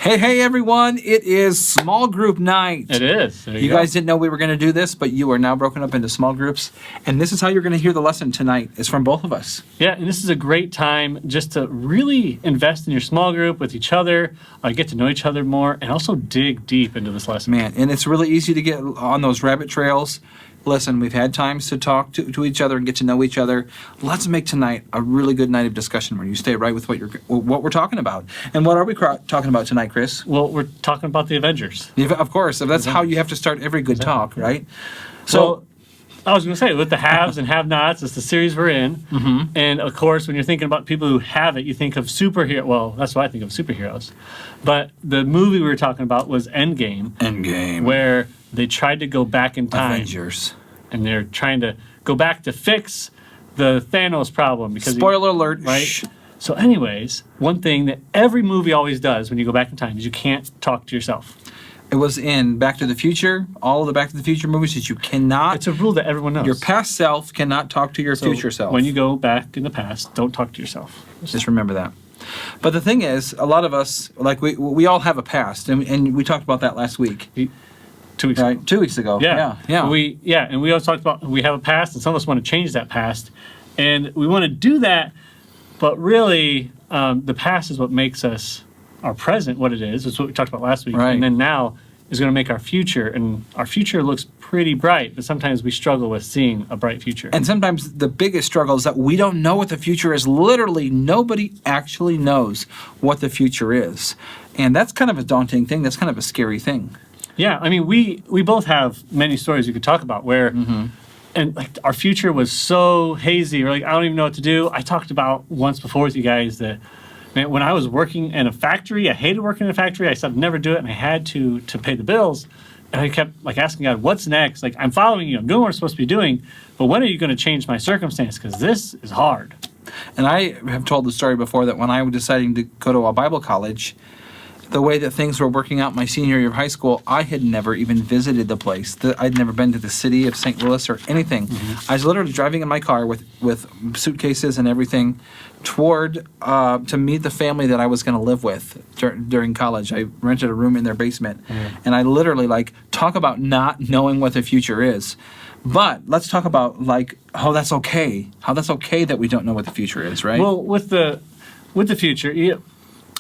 Hey, everyone. It is small group night. It is. You guys didn't know we were going to do this, but you are now broken up into small groups. And this is how you're going to hear the lesson tonight. It's from both of us. Yeah, and this is a great time just to really invest in your small group with each other, get to know each other more, and also dig deep into this lesson. Man, and it's really easy to get on those rabbit trails. Listen, we've had times to talk to each other and get to know each other. Let's make tonight a really good night of discussion where you stay right with what we're talking about. And what are we talking about tonight, Chris? Well, we're talking about the Avengers. Of course. That's how you have to start every good talk, right? So, I was going to say, with the haves and have-nots, it's the series we're in. Mm-hmm. And, of course, when you're thinking about people who have it, you think of superheroes. Well, that's what I think of, superheroes. But the movie we were talking about was Endgame. Where they tried to go back in time. Avengers. And they're trying to go back to fix the Thanos problem. Spoiler alert. Right? Shh. So anyways, one thing that every movie always does when you go back in time is you can't talk to yourself. It was in Back to the Future, all of the Back to the Future movies, that you cannot... It's a rule that everyone knows. Your past self cannot talk to your future self. When you go back in the past, don't talk to yourself. Just remember that. But the thing is, a lot of us, like we all have a past, and we talked about that last week. 2 weeks ago. Right, 2 weeks ago. Yeah. And we always talked about we have a past, and some of us want to change that past, and we want to do that, but really, the past is what makes us our present what it is. That's what we talked about last week, right. And then now is going to make our future, and our future looks pretty bright, but sometimes we struggle with seeing a bright future. And sometimes the biggest struggle is that we don't know what the future is. Literally, nobody actually knows what the future is, and that's kind of a daunting thing. That's kind of a scary thing. Yeah, I mean, we both have many stories we could talk about where, and like our future was so hazy. We're like, I don't even know what to do. I talked about once before with you guys that, man, when I was working in a factory, I hated working in a factory. I said I'd never do it, and I had to pay the bills. And I kept like asking God, what's next? Like, I'm following you. I'm doing what I'm supposed to be doing, but when are you going to change my circumstance? Because this is hard. And I have told the story before that when I was deciding to go to a Bible college, the way that things were working out my senior year of high school, I had never even visited the place. I'd never been to the city of St. Louis or anything. I was literally driving in my car with suitcases and everything toward to meet the family that I was going to live with during college. I rented a room in their basement, and I literally talk about not knowing what the future is. But let's talk about how that's okay. How that's okay that we don't know what the future is, right? Well, with the future,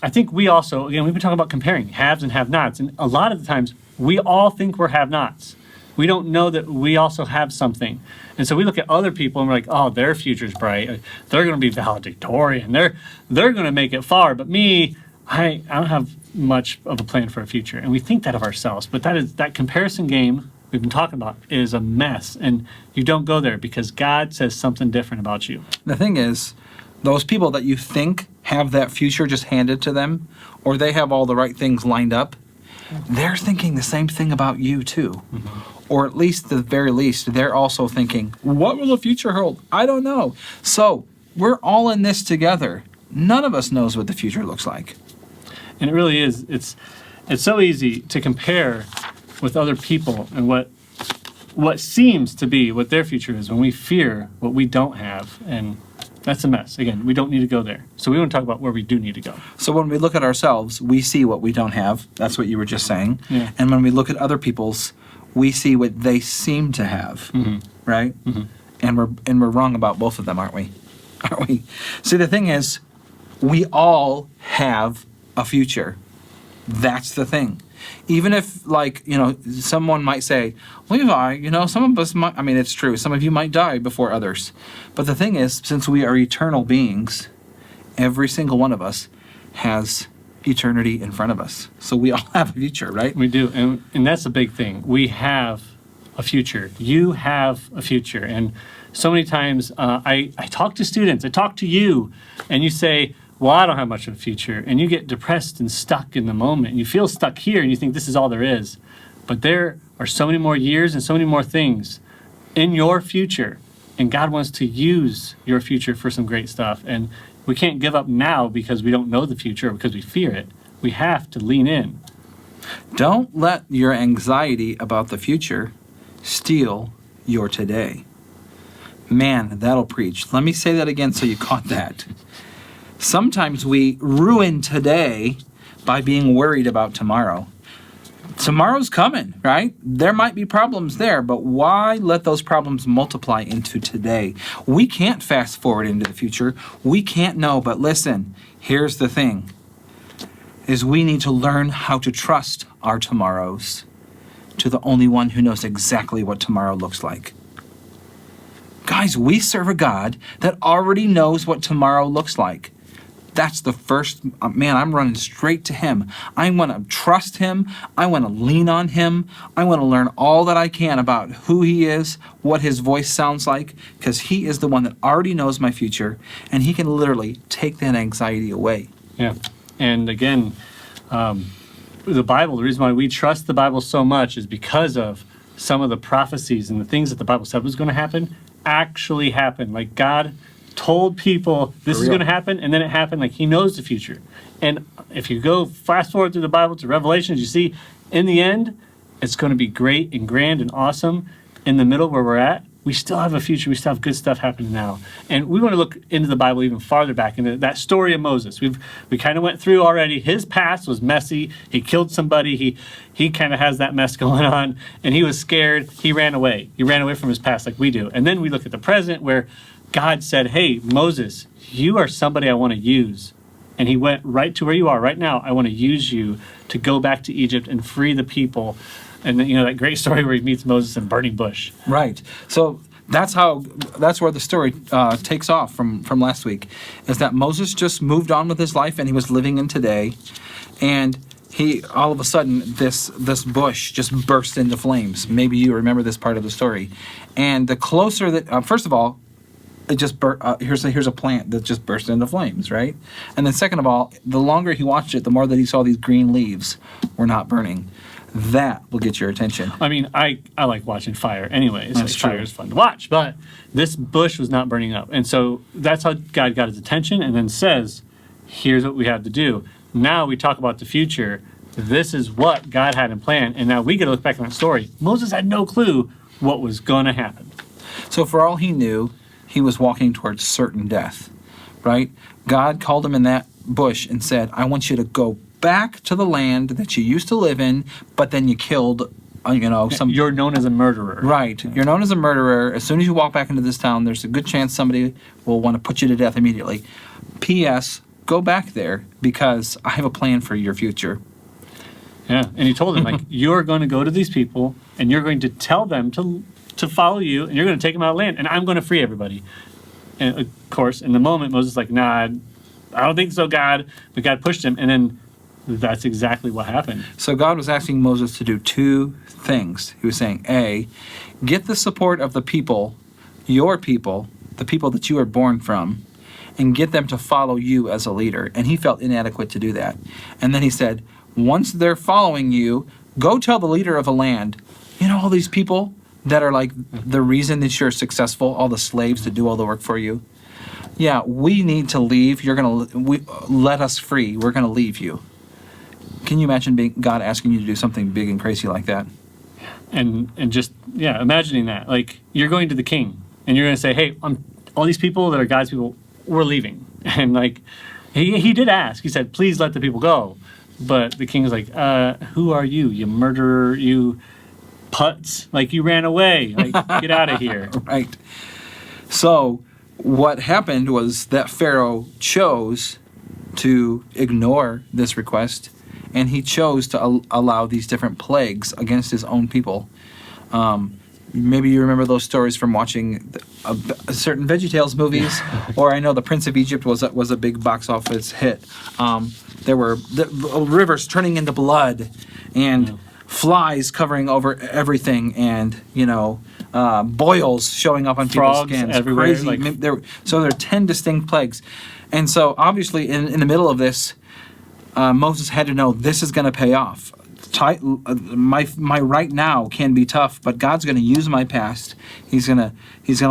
I think we also, again, we've been talking about comparing haves and have-nots, and a lot of the times we all think we're have-nots. We don't know that we also have something. And so we look at other people and we're like, oh, their future's bright. They're going to be valedictorian. They're going to make it far. But me, I don't have much of a plan for a future. And we think that of ourselves. But that comparison game we've been talking about is a mess. And you don't go there because God says something different about you. The thing is, those people that you think have that future just handed to them, or they have all the right things lined up, they're thinking the same thing about you too. Or at least, the very least, they're also thinking, what will the future hold? I don't know. So we're all in this together. None of us knows what the future looks like. And it really is. It's so easy to compare with other people and what seems to be what their future is when we fear what we don't have. And that's a mess. Again, we don't need to go there. So we want to talk about where we do need to go. So when we look at ourselves, we see what we don't have. That's what you were just saying. Yeah. And when we look at other people's, we see what they seem to have, right? And we're wrong about both of them, aren't we? Aren't we? See, the thing is, we all have a future. That's the thing. Even if, someone might say, Levi, some of us might, it's true, some of you might die before others. But the thing is, since we are eternal beings, every single one of us has eternity in front of us. So we all have a future, right? We do, and that's a big thing. We have a future. You have a future. And so many times I talk to students, I talk to you, and you say, well, I don't have much of a future. And you get depressed and stuck in the moment. And you feel stuck here, and you think this is all there is. But there are so many more years and so many more things in your future. And God wants to use your future for some great stuff. And we can't give up now because we don't know the future or because we fear it. We have to lean in. Don't let your anxiety about the future steal your today. Man, that'll preach. Let me say that again so you caught that. Sometimes we ruin today by being worried about tomorrow. Tomorrow's coming, right? There might be problems there, but why let those problems multiply into today? We can't fast forward into the future. We can't know, but listen, here's the thing, is we need to learn how to trust our tomorrows to the only one who knows exactly what tomorrow looks like. Guys, we serve a God that already knows what tomorrow looks like. That's the first, man, I'm running straight to him. I want to trust him. I want to lean on him. I want to learn all that I can about who he is, what his voice sounds like, because he is the one that already knows my future, and he can literally take that anxiety away. Yeah. And again, the Bible, the reason why we trust the Bible so much is because of some of the prophecies and the things that the Bible said was going to happen actually happened. Like God told people this is going to happen, and then it happened. Like he knows the future. And if you go fast forward through the Bible to Revelations, you see in the end, it's going to be great and grand and awesome. In the middle where we're at, we still have a future. We still have good stuff happening now. And we want to look into the Bible even farther back into that story of Moses. We kind of went through already. His past was messy. He killed somebody. He kind of has that mess going on, and he was scared. He ran away. He ran away from his past like we do. And then we look at the present where God said, hey, Moses, you are somebody I want to use. And he went right to where you are right now. I want to use you to go back to Egypt and free the people. And you know that great story where he meets Moses in burning bush. Right. So that's where the story takes off from last week, is that Moses just moved on with his life and he was living in today, and he all of a sudden this bush just burst into flames. Maybe you remember this part of the story. And the closer that first of all, it just here's a plant that just burst into flames, right? And then second of all, the longer he watched it, the more that he saw these green leaves were not burning. That will get your attention. I mean, I like watching fire anyways. That's true. Fire is fun to watch, but this bush was not burning up. And so that's how God got his attention and then says, here's what we have to do. Now we talk about the future. This is what God had in plan. And now we get to look back on that story. Moses had no clue what was going to happen. So for all he knew, he was walking towards certain death, right? God called him in that bush and said, I want you to go back to the land that you used to live in, but then you killed, some... You're known as a murderer. Right. You're known as a murderer. As soon as you walk back into this town, there's a good chance somebody will want to put you to death immediately. P.S. Go back there because I have a plan for your future. Yeah, and he told him, like, you're going to go to these people, and you're going to tell them to follow you, and you're going to take them out of land, and I'm going to free everybody. And, of course, in the moment, Moses is like, nah, I don't think so, God. But God pushed him, and then that's exactly what happened. So God was asking Moses to do two things. He was saying, A, get the support of the people, your people, the people that you are born from, and get them to follow you as a leader. And he felt inadequate to do that. And then he said, once they're following you, go tell the leader of a land, all these people that are like the reason that you're successful, all the slaves to do all the work for you. Yeah, we need to leave. Let us free. We're going to leave you. Can you imagine God asking you to do something big and crazy like that? And just, imagining that. Like, you're going to the king, and you're going to say, hey, all these people that are God's people, we're leaving. And, like, he did ask. He said, please let the people go. But the king is like, who are you? You murderer, you putz. Like, you ran away. Like, get out of here. Right. So what happened was that Pharaoh chose to ignore this request, and he chose to allow these different plagues against his own people. Maybe you remember those stories from watching certain VeggieTales movies, or I know The Prince of Egypt was a big box office hit. There were rivers turning into blood, and flies covering over everything, and boils showing up on Frogs people's skins. everywhere, Crazy. So there are 10 distinct plagues, and so obviously in the middle of this, Moses had to know this is going to pay off. My right now can be tough, but God's going to use my past. He's gonna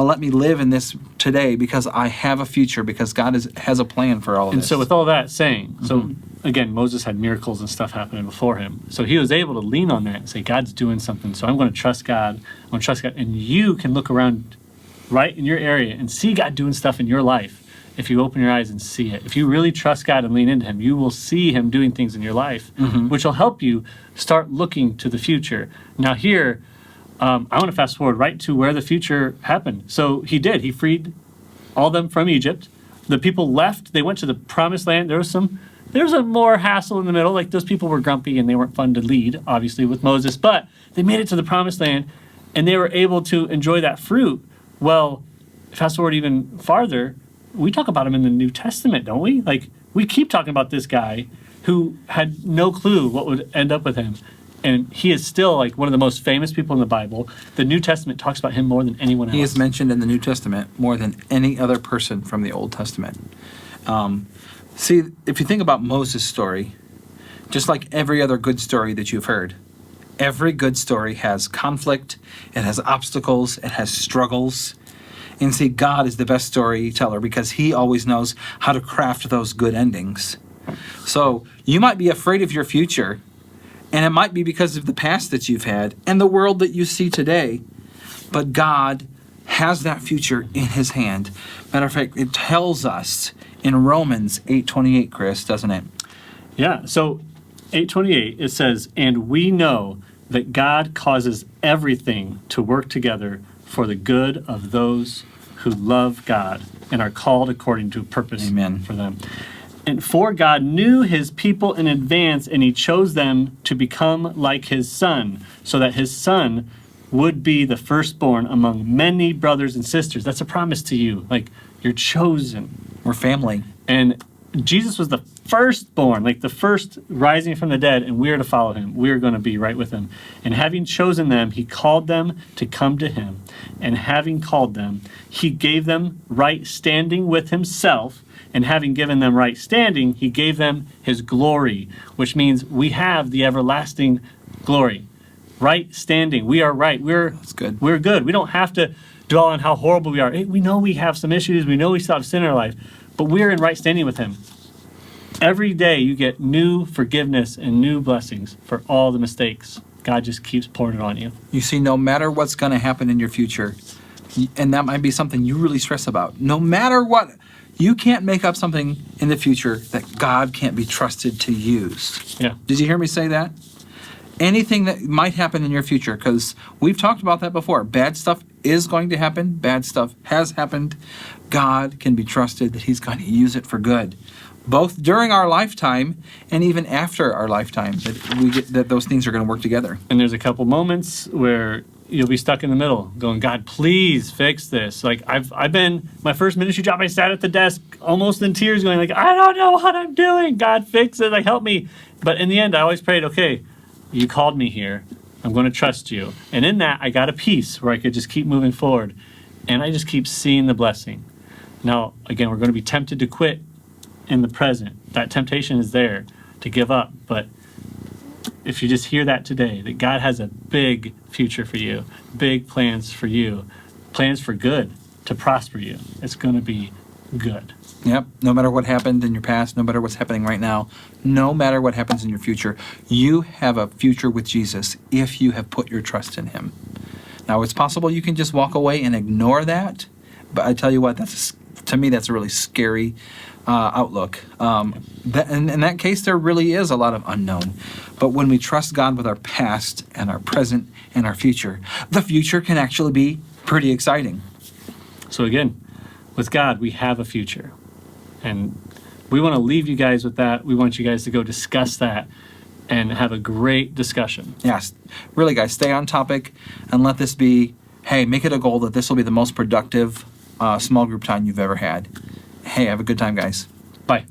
let me live in this today because I have a future, because God has a plan for all of and this. so with all that saying, so again, Moses had miracles and stuff happening before him. So he was able to lean on that and say, God's doing something, so I'm going to trust God. I'm going to trust God. And you can look around right in your area and see God doing stuff in your life. if you open your eyes and see it. If you really trust God and lean into him, you will see him doing things in your life, which will help you start looking to the future. Now here, I want to fast forward right to where the future happened. So he did. He freed all of them from Egypt. The people left. They went to the promised land. There was a more hassle in the middle. Like those people were grumpy and they weren't fun to lead, obviously, with Moses. But they made it to the promised land and they were able to enjoy that fruit. Well, fast forward even farther, we talk about him in the New Testament, don't we? Like, we keep talking about this guy who had no clue what would end up with him. And he is still like one of the most famous people in the Bible. The New Testament talks about him more than anyone else. He is mentioned in the New Testament more than any other person from the Old Testament. See, if you think about Moses' story, just like every other good story that you've heard, every good story has conflict, it has obstacles, it has struggles. And see, God is the best storyteller because he always knows how to craft those good endings. So you might be afraid of your future, and it might be because of the past that you've had and the world that you see today. But God has that future in his hand. Matter of fact, it tells us in Romans 8:28, Chris, doesn't it? Yeah, so 8:28, it says, "And we know that God causes everything to work together for the good of those who love God and are called according to purpose Amen. for them." And for God knew his people in advance, and he chose them to become like his son, so that his son would be the firstborn among many brothers and sisters. That's a promise to you. Like, you're chosen. We're family. And Jesus was the firstborn, like the first rising from the dead, and we are to follow him. We are going to be right with him. And having chosen them, he called them to come to him. And having called them, he gave them right standing with himself. And having given them right standing, he gave them his glory, which means we have the everlasting glory. Right standing. We are right. That's good. We're good. We don't have to dwell on how horrible we are. Hey, we know we have some issues. We know we still have sin in our life. But we're in right standing with him. Every day you get new forgiveness and new blessings for all the mistakes. God just keeps pouring it on you. You see, no matter what's going to happen in your future, and that might be something you really stress about, no matter what, you can't make up something in the future that God can't be trusted to use. Yeah. Did you hear me say that? Anything that might happen in your future, because we've talked about that before. Bad stuff is going to happen. Bad stuff has happened. God can be trusted that he's going to use it for good, both during our lifetime and even after our lifetime, that those things are going to work together. And there's a couple moments where you'll be stuck in the middle going, God, please fix this. Like I've been, my first ministry job, I sat at the desk almost in tears going like, I don't know what I'm doing. God, fix it. Like, help me. But in the end, I always prayed, okay, you called me here. I'm going to trust you. And in that, I got a peace where I could just keep moving forward. And I just keep seeing the blessing. Now, again, we're going to be tempted to quit in the present. That temptation is there to give up. But if you just hear that today, that God has a big future for you, big plans for you, plans for good, to prosper you, it's going to be good. Yep. No matter what happened in your past, no matter what's happening right now, no matter what happens in your future, you have a future with Jesus if you have put your trust in him. Now, it's possible you can just walk away and ignore that, but I tell you what, to me, that's a really scary outlook. In that case, there really is a lot of unknown. But when we trust God with our past and our present and our future, the future can actually be pretty exciting. So again, with God, we have a future. And we want to leave you guys with that. We want you guys to go discuss that and have a great discussion. Yes. Really, guys, stay on topic and let this be, hey, make it a goal that this will be the most productive small group time you've ever had. Hey, have a good time, guys. Bye.